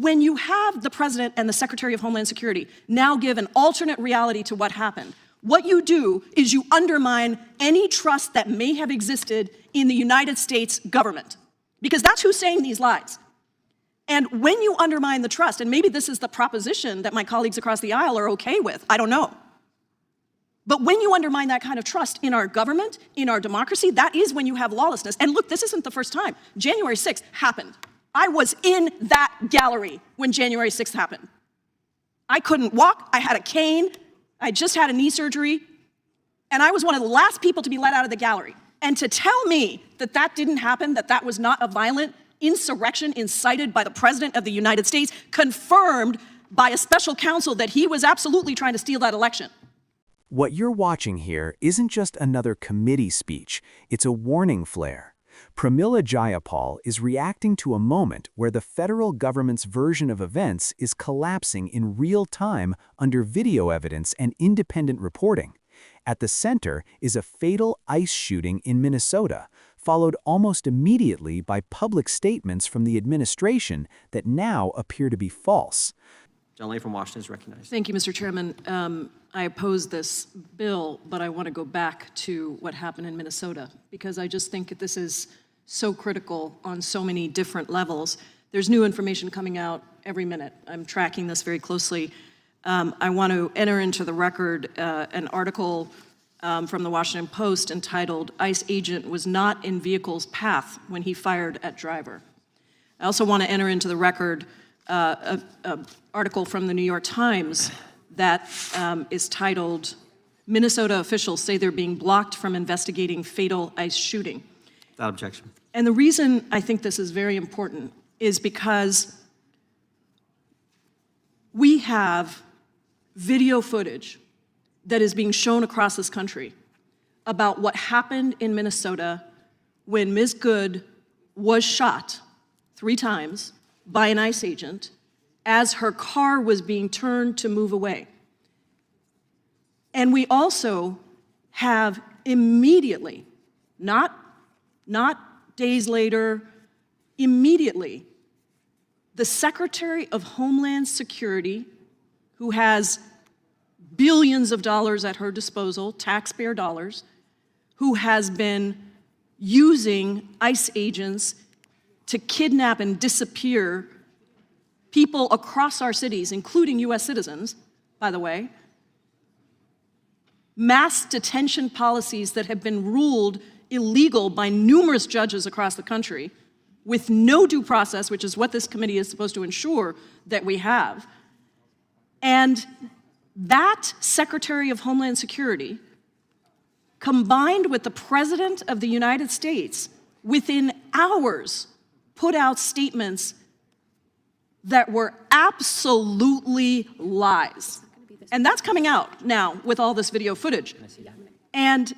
When you have the President and the Secretary of Homeland Security now give an alternate reality to what happened, what you do is you undermine any trust that may have existed in the United States government, because that's who's saying these lies. And when you undermine the trust, and maybe this is the proposition that my colleagues across the aisle are okay with, I don't know. But when you undermine that kind of trust in our government, in our democracy, that is when you have lawlessness. And look, this isn't the first time. January 6th happened. I was in that gallery when January 6th happened. I couldn't walk, I had a cane, I just had a knee surgery, and I was one of the last people to be let out of the gallery. And to tell me that that didn't happen, that that was not a violent insurrection incited by the President of the United States, confirmed by a special counsel that he was absolutely trying to steal that election. What you're watching here isn't just another committee speech, it's a warning flare. Pramila Jayapal is reacting to a moment where the federal government's version of events is collapsing in real time under video evidence and independent reporting. At the center is a fatal ICE shooting in Minnesota, followed almost immediately by public statements from the administration that now appear to be false. John Lee from Washington is recognized. Thank you, Mr. Chairman. I oppose this bill, but I want to go back to what happened in Minnesota, because I just think this is so critical on so many different levels. There's new information coming out every minute. I'm tracking this very closely. I want to enter into the record an article from the Washington Post entitled, "ICE Agent Was Not in Vehicle's Path When He Fired at Driver." I also want to enter into the record an article from the New York Times that is titled, "Minnesota Officials Say They're Being Blocked from Investigating Fatal ICE Shooting." Without objection. And the reason I think this is very important is because we have video footage that is being shown across this country about what happened in Minnesota when Ms. Good was shot 3 times by an ICE agent as her car was being turned to move away. And we also have immediately, not days later, immediately, the Secretary of Homeland Security, who has billions of dollars at her disposal, taxpayer dollars, who has been using ICE agents to kidnap and disappear people across our cities, including US citizens, by the way, mass detention policies that have been ruled illegal by numerous judges across the country with no due process, which is what this committee is supposed to ensure that we have. And that Secretary of Homeland Security, combined with the President of the United States, within hours, put out statements that were absolutely lies. And that's coming out now with all this video footage. And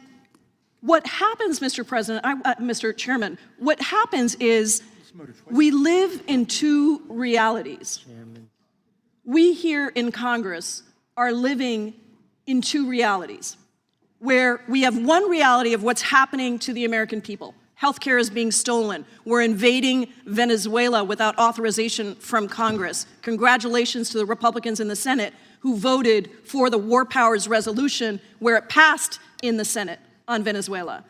what happens, Mr. President, Mr. Chairman, what happens is we live in 2 realities. We here in Congress are living in 2 realities, where we have one reality of what's happening to the American people. Healthcare is being stolen. We're invading Venezuela without authorization from Congress. Congratulations to the Republicans in the Senate who voted for the War Powers Resolution where it passed in the Senate on Venezuela.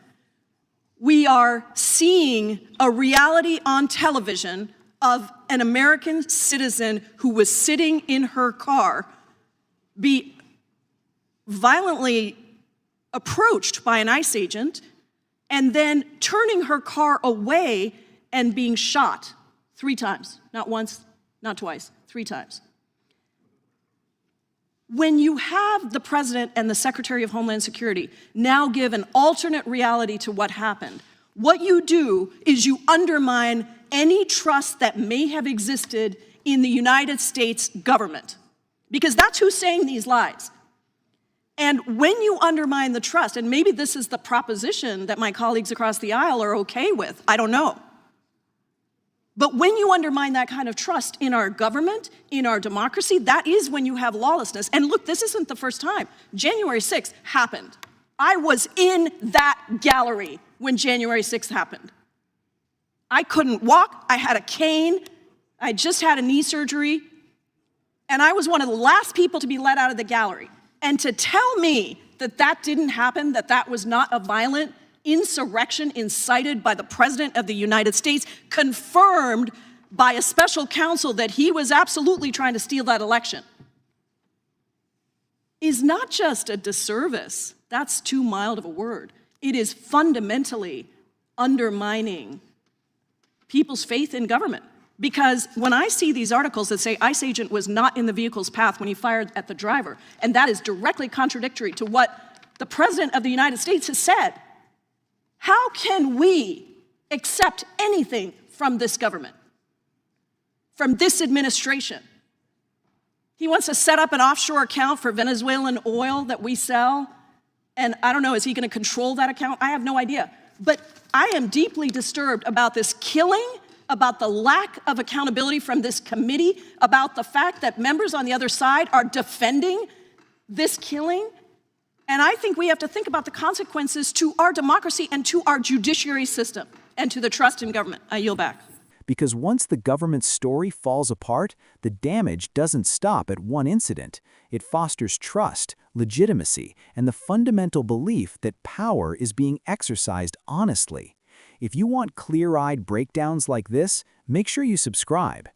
We are seeing a reality on television of an American citizen who was sitting in her car be violently approached by an ICE agent and then turning her car away and being shot 3 times. Not once, not twice, 3 times. When you have the President and the Secretary of Homeland Security now give an alternate reality to what happened, what you do is you undermine any trust that may have existed in the United States government, because that's who's saying these lies. And when you undermine the trust, and maybe this is the proposition that my colleagues across the aisle are okay with, I don't know. But when you undermine that kind of trust in our government, in our democracy, that is when you have lawlessness. And look, this isn't the first time. January 6th happened. I was in that gallery when January 6th happened. I couldn't walk, I had a cane, I just had a knee surgery, and I was one of the last people to be let out of the gallery. And to tell me that that didn't happen, that that was not a violent insurrection incited by the President of the United States, confirmed by a special counsel that he was absolutely trying to steal that election, is not just a disservice. That's too mild of a word. It is fundamentally undermining people's faith in government. Because when I see these articles that say ICE agent was not in the vehicle's path when he fired at the driver, and that is directly contradictory to what the President of the United States has said, how can we accept anything from this government, from this administration? He wants to set up an offshore account for Venezuelan oil that we sell, and I don't know, is he going to control that account? I have no idea. But I am deeply disturbed about this killing, about the lack of accountability from this committee, about the fact that members on the other side are defending this killing. And I think we have to think about the consequences to our democracy and to our judiciary system and to the trust in government. I yield back. Because once the government's story falls apart, the damage doesn't stop at one incident. It fosters trust, legitimacy, and the fundamental belief that power is being exercised honestly. If you want clear-eyed breakdowns like this, make sure you subscribe.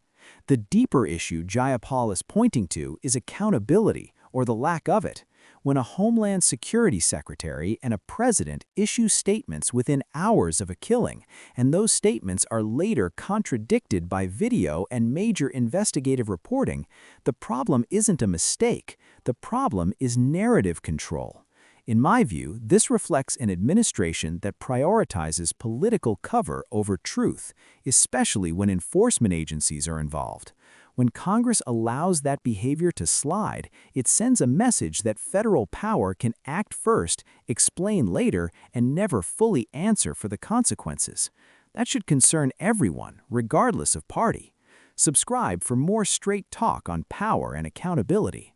The deeper issue Jayapal is pointing to is accountability, or the lack of it. When a Homeland Security Secretary and a president issue statements within hours of a killing, and those statements are later contradicted by video and major investigative reporting, the problem isn't a mistake. The problem is narrative control. In my view, this reflects an administration that prioritizes political cover over truth, especially when enforcement agencies are involved. When Congress allows that behavior to slide, it sends a message that federal power can act first, explain later, and never fully answer for the consequences. That should concern everyone, regardless of party. Subscribe for more straight talk on power and accountability.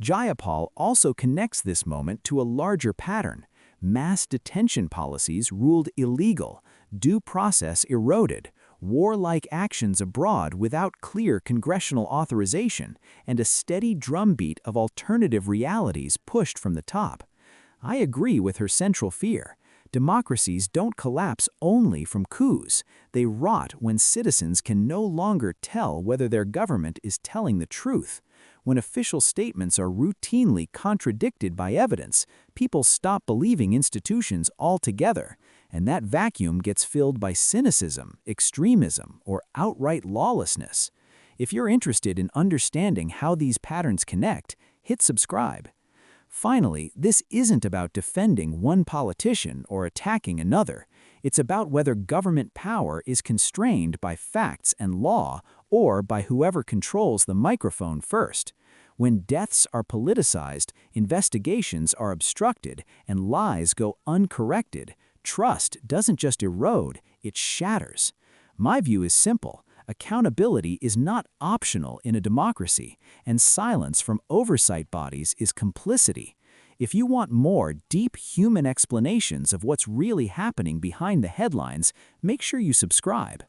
Jayapal also connects this moment to a larger pattern. Mass detention policies ruled illegal, due process eroded, warlike actions abroad without clear congressional authorization, and a steady drumbeat of alternative realities pushed from the top. I agree with her central fear. Democracies don't collapse only from coups. They rot when citizens can no longer tell whether their government is telling the truth. When official statements are routinely contradicted by evidence, people stop believing institutions altogether, and that vacuum gets filled by cynicism, extremism, or outright lawlessness. If you're interested in understanding how these patterns connect, hit subscribe. Finally, this isn't about defending one politician or attacking another. It's about whether government power is constrained by facts and law or by whoever controls the microphone first. When deaths are politicized, investigations are obstructed, and lies go uncorrected, trust doesn't just erode, it shatters. My view is simple. Accountability is not optional in a democracy, and silence from oversight bodies is complicity. If you want more deep human explanations of what's really happening behind the headlines, make sure you subscribe.